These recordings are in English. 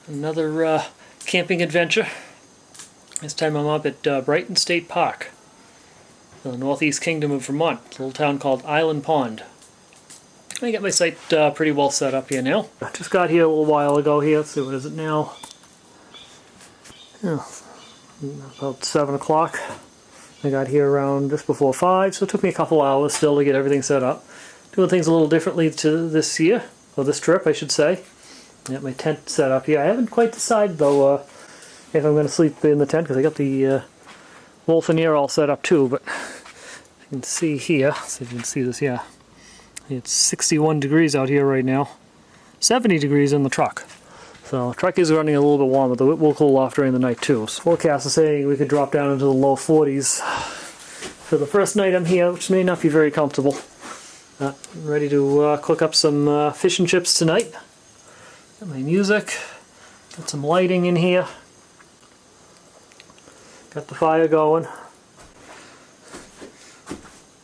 Another camping adventure. This time I'm up at Brighton State Park, in the Northeast Kingdom of Vermont, a little town called Island Pond. I got my site pretty well set up here now. I just got here a little while ago here. Let's see, what is it now? Yeah, about 7 o'clock. I got here around just before 5, so it took me a couple hours still to get everything set up. Doing things a little differently to this year, or this trip I should say. I got my tent set up here. I haven't quite decided though if I'm going to sleep in the tent, because I got the Wolfeneer all set up too, but you can see here, see if you can see this, yeah. It's 61 degrees out here right now. 70 degrees in the truck. So the truck is running a little bit warmer, though it will cool off during the night too. So forecast is saying we could drop down into the low 40s for the first night I'm here, which may not be very comfortable. I'm ready to cook up some fish and chips tonight. Got my music, got some lighting in here, got the fire going,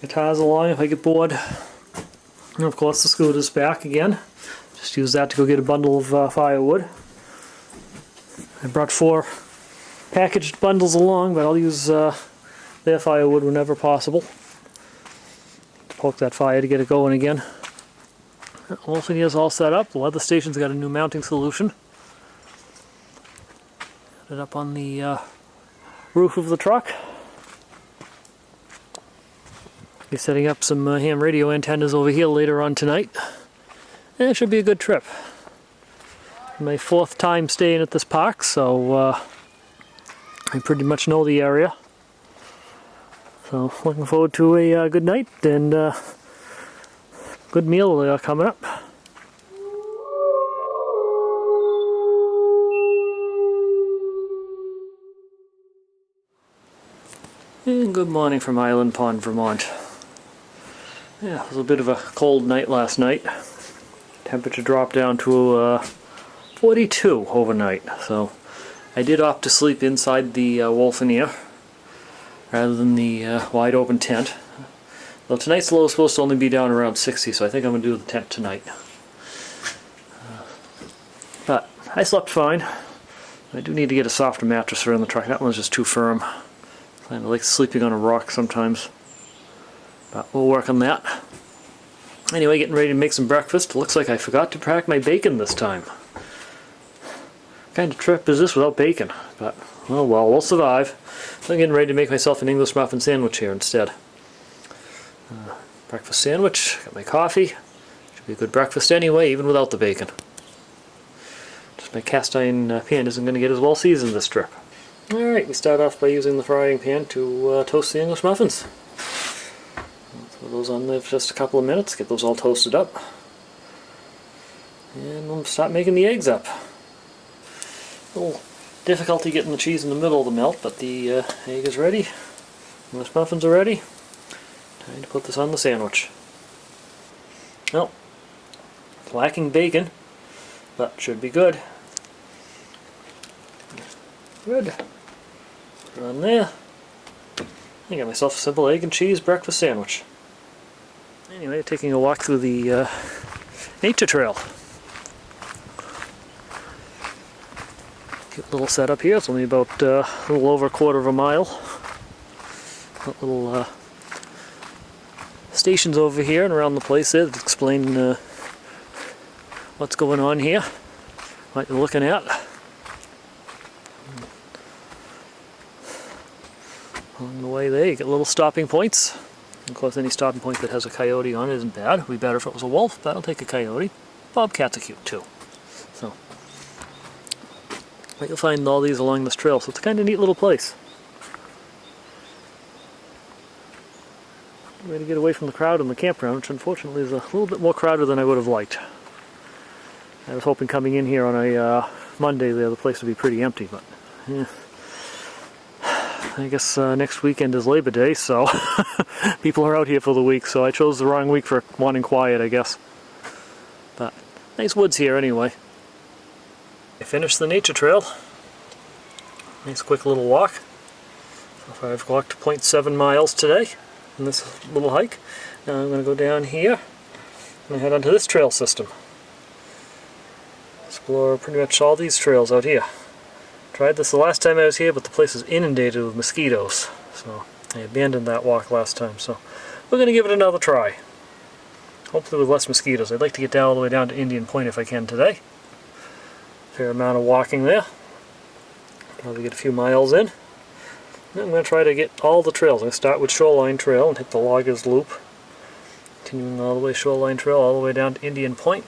guitar's along if I get bored, and of course the scooter's back again. Just use that to go get a bundle of firewood. I brought 4 packaged bundles along, but I'll use their firewood whenever possible. Poke that fire to get it going again. Wolfeneer's all set up. The weather station's got a new mounting solution. Got it up on the roof of the truck. Be setting up some ham radio antennas over here later on tonight. And it should be a good trip. My 4th time staying at this park, so I pretty much know the area. So looking forward to a good night and good meal coming up. And good morning from Island Pond, Vermont. Yeah, it was a bit of a cold night last night. Temperature dropped down to 42 overnight, so I did opt to sleep inside the Wolfeneer rather than the wide open tent. Well, tonight's low is supposed to only be down around 60, so I think I'm going to do the tent tonight. But I slept fine. I do need to get a softer mattress around the truck. That one's just too firm. I like sleeping on a rock sometimes. But we'll work on that. Anyway, getting ready to make some breakfast. Looks like I forgot to pack my bacon this time. What kind of trip is this without bacon? But, oh well, we'll survive. So I'm getting ready to make myself an English muffin sandwich here instead. Breakfast sandwich, got my coffee. Should be a good breakfast anyway, even without the bacon. Just my cast iron pan isn't going to get as well seasoned this trip. Alright, we start off by using the frying pan to toast the English muffins. Throw those on there for just a couple of minutes, get those all toasted up. And we'll start making the eggs up. A little difficulty getting the cheese in the middle of the melt, but the egg is ready. English muffins are ready. Time to put this on the sandwich. Well, lacking bacon, but should be good. Good. Put it on there. I got myself a simple egg and cheese breakfast sandwich. Anyway, taking a walk through the nature trail. Cute little setup here. It's only about a little over a quarter of a mile. Got little stations over here and around the place there that explain what's going on here, what you're looking at. Along the way there you get little stopping points. Of course any stopping point that has a coyote on it isn't bad. It would be better if it was a wolf, but I'll take a coyote. Bobcats are cute too. So, but you'll find all these along this trail, so it's a kind of neat little place. Way to get away from the crowd in the campground, which unfortunately is a little bit more crowded than I would have liked. I was hoping coming in here on a Monday the place would be pretty empty, but yeah. I guess next weekend is Labor Day, so people are out here for the week, so I chose the wrong week for wanting quiet, I guess. But nice woods here anyway. I finished the nature trail. Nice quick little walk. So I've walked 0.7 miles today in this little hike. Now I'm going to go down here and head onto this trail system. explore pretty much all these trails out here. Tried this the last time I was here, but the place was inundated with mosquitoes, so I abandoned that walk last time. So we're going to give it another try. Hopefully with less mosquitoes. I'd like to get down all the way down to Indian Point if I can today. Fair amount of walking there. Probably get a few miles in. And I'm going to try to get all the trails. I'm going to start with Shoreline Trail and hit the Loggers Loop. Continuing all the way Shoreline Trail all the way down to Indian Point.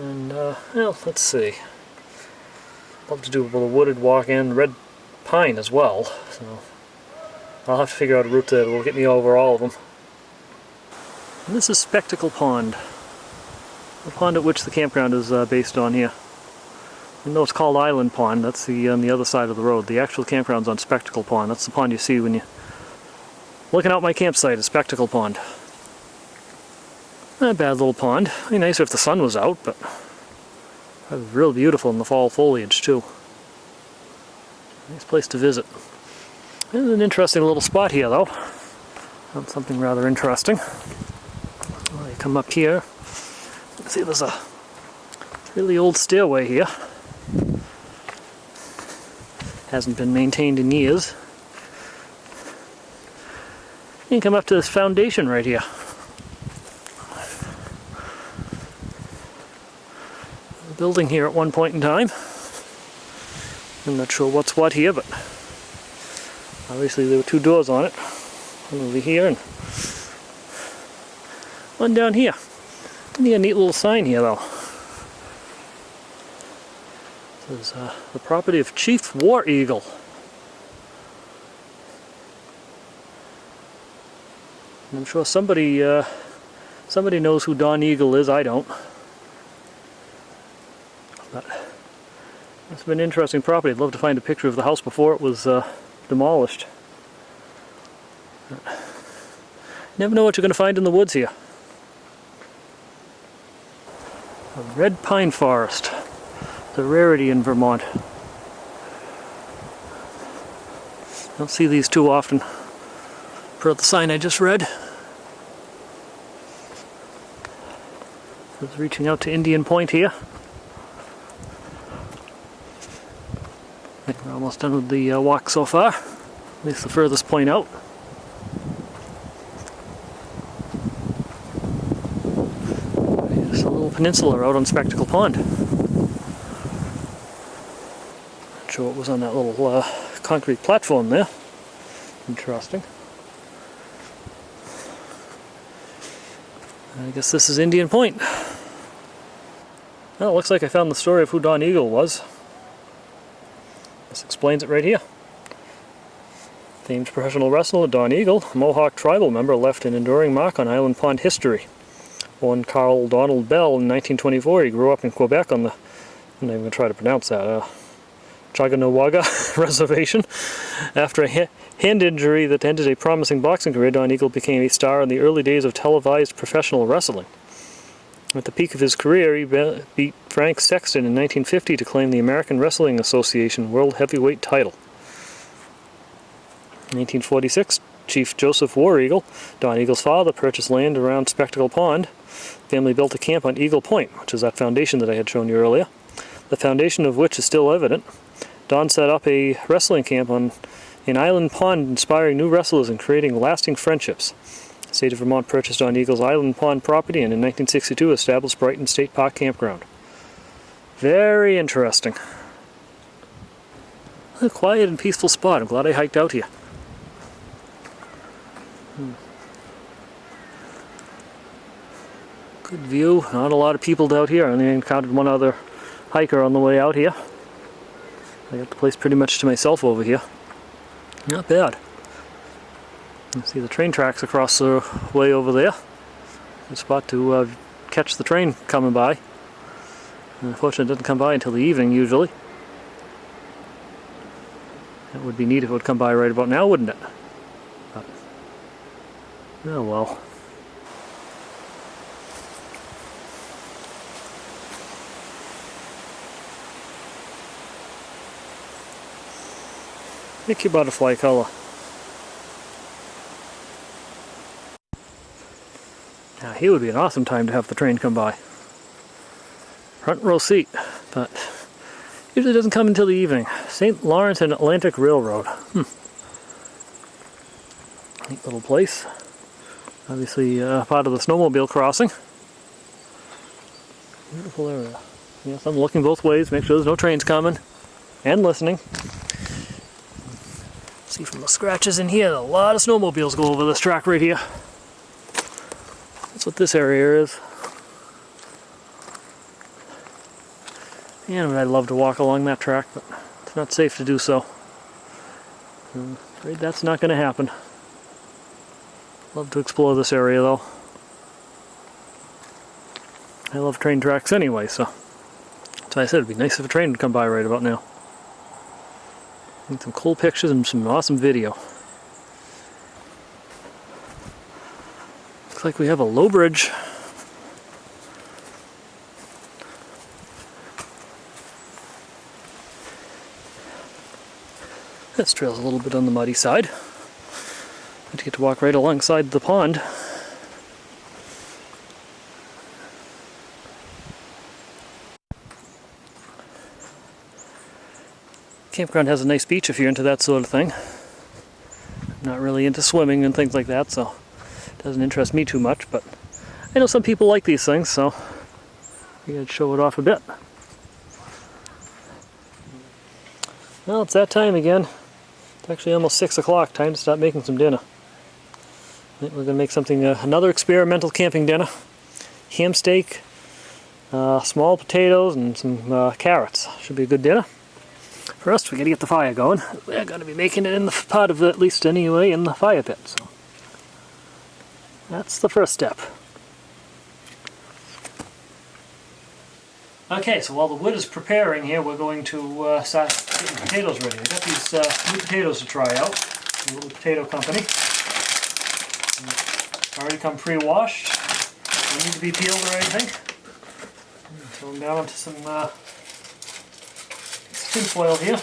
And, well, let's see. Love to do a wooded walk and red pine as well. So I'll have to figure out a route that will get me over all of them. And this is Spectacle Pond. The pond at which the campground is based on here. Even though it's called Island Pond, that's on the other side of the road. The actual campground's on Spectacle Pond. That's the pond you see when you're looking out my campsite, is Spectacle Pond. Not a bad little pond. It'd be nicer if the sun was out, but it was real beautiful in the fall foliage too. Nice place to visit. There's an interesting little spot here though. Found something rather interesting. Well, you come up here. See, there's a really old stairway here. Hasn't been maintained in years. You can come up to this foundation right here. The building here at one point in time. I'm not sure what's what here, but obviously there were two doors on it. One over here and one down here. And you got a neat little sign here though. It says the property of Chief War Eagle. And I'm sure somebody knows who Don Eagle is. I don't. But it's been an interesting property. I'd love to find a picture of the house before it was demolished. But never know what you're going to find in the woods here. A red pine forest. It's a rarity in Vermont. Don't see these too often. Per the sign I just read. It's reaching out to Indian Point here. I think we're almost done with the walk so far. At least the furthest point out. There's a little peninsula out on Spectacle Pond. Not sure what was on that little concrete platform there. Interesting. I guess this is Indian Point. Well, it looks like I found the story of who Don Eagle was. This explains it right here. Famed professional wrestler Don Eagle, a Mohawk tribal member, left an enduring mark on Island Pond history. Born Carl Donald Bell in 1924, he grew up in Quebec on the, I'm not even going to try to pronounce that, Chaganawaga Reservation. After a hand injury that ended a promising boxing career, Don Eagle became a star in the early days of televised professional wrestling. At the peak of his career, he beat Frank Sexton in 1950 to claim the American Wrestling Association World Heavyweight title. In 1846, Chief Joseph War Eagle, Don Eagle's father, purchased land around Spectacle Pond. The family built a camp on Eagle Point, which is that foundation that I had shown you earlier, the foundation of which is still evident. Don set up a wrestling camp on an Island Pond, inspiring new wrestlers and creating lasting friendships. The state of Vermont purchased Don Eagle's Island Pond property and in 1962 established Brighton State Park campground. Very interesting. A quiet and peaceful spot. I'm glad I hiked out here. Good view. Not a lot of people out here. I only encountered one other hiker on the way out here. I got the place pretty much to myself over here. Not bad. You see the train tracks across the way over there. Good spot to catch the train coming by. Unfortunately, it doesn't come by until the evening usually. It would be neat if it would come by right about now, wouldn't it? But, oh well. Pick your butterfly color. Now here would be an awesome time to have the train come by. Front row seat. but usually doesn't come until the evening. St. Lawrence and Atlantic Railroad. Neat little place. Obviously part of the snowmobile crossing. Beautiful area. Yes, I'm looking both ways, make sure there's no trains coming, and listening. See from the scratches in here, a lot of snowmobiles go over this track right here. That's what this area is. And I'd love to walk along that track, but it's not safe to do so. I'm afraid that's not going to happen. Love to explore this area though. I love train tracks anyway, so that's why I said it'd be nice if a train would come by right about now. Need some cool pictures and some awesome video. Looks like we have a low bridge. This trail's a little bit on the muddy side. I get to walk right alongside the pond. Campground has a nice beach if you're into that sort of thing. I'm not really into swimming and things like that, so it doesn't interest me too much, but I know some people like these things, so we gotta show it off a bit. Well, it's that time again. It's actually almost 6 o'clock, time to start making some dinner. I think we're gonna make something, another experimental camping dinner. Ham steak, small potatoes, and some carrots. Should be a good dinner. First, we gotta get the fire going. We're gonna be making it in the pot of, at least anyway, in the fire pit. So that's the first step. Okay, so while the wood is preparing here, we're going to start getting potatoes ready. I got these new potatoes to try out from a little potato company. Already come pre-washed. Don't need to be peeled or anything. Throw them down into some tin foil here.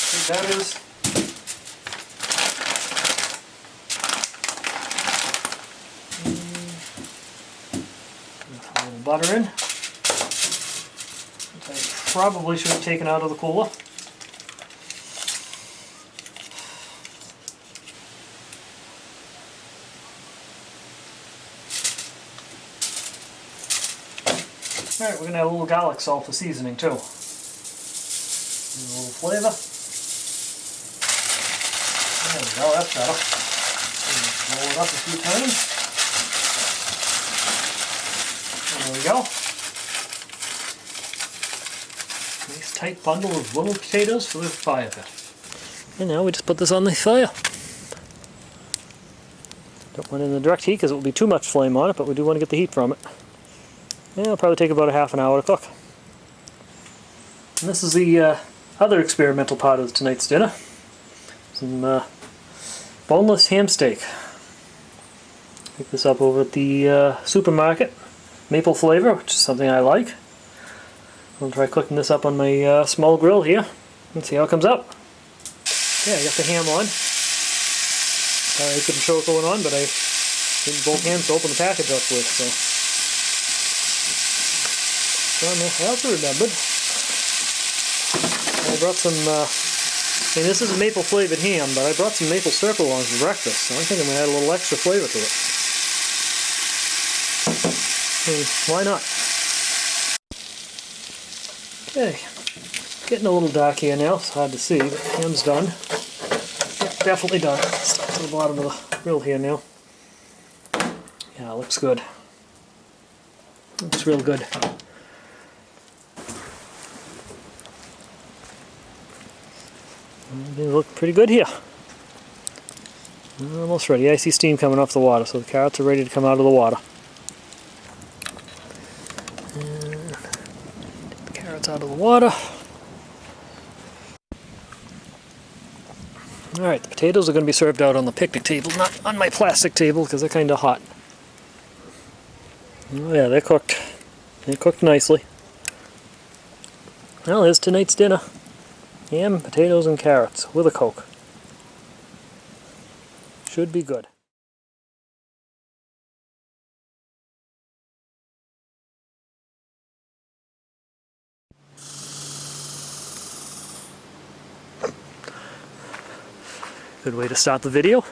See what that is. A little butter in. Which I probably should have taken out of the cooler. Alright, we're going to add a little garlic salt for seasoning too. A little flavor. There we go, that's better. Roll it up a few times. There we go. Nice tight bundle of little potatoes for the fire pit. And now we just put this on the fire. Don't want it in the direct heat because it will be too much flame on it, but we do want to get the heat from it. Yeah, it'll probably take about a half an hour to cook. And this is the other experimental part of tonight's dinner. Some boneless ham steak. Pick this up over at the supermarket. Maple flavor, which is something I like. I'll try cooking this up on my small grill here and see how it comes out. Yeah, I got the ham on. I couldn't show it going on, but I used both hands to open the package up with, so. I also remembered I brought some, this is a maple flavored ham, but I brought some maple syrup along for breakfast, so I think I'm going to add a little extra flavor to it. Why not? Okay, getting a little dark here now, it's hard to see, but the ham's done. Yeah, definitely done. Stuck to the bottom of the grill here now. Yeah, it looks good. Looks real good. They look pretty good here. Almost ready. I see steam coming off the water, so the carrots are ready to come out of the water. And take the carrots out of the water. Alright, the potatoes are going to be served out on the picnic table, not on my plastic table because they're kind of hot. Oh yeah, they're cooked. They're cooked nicely. Well, here's tonight's dinner. Ham, potatoes, and carrots with a Coke. Should be good. Good way to start the video.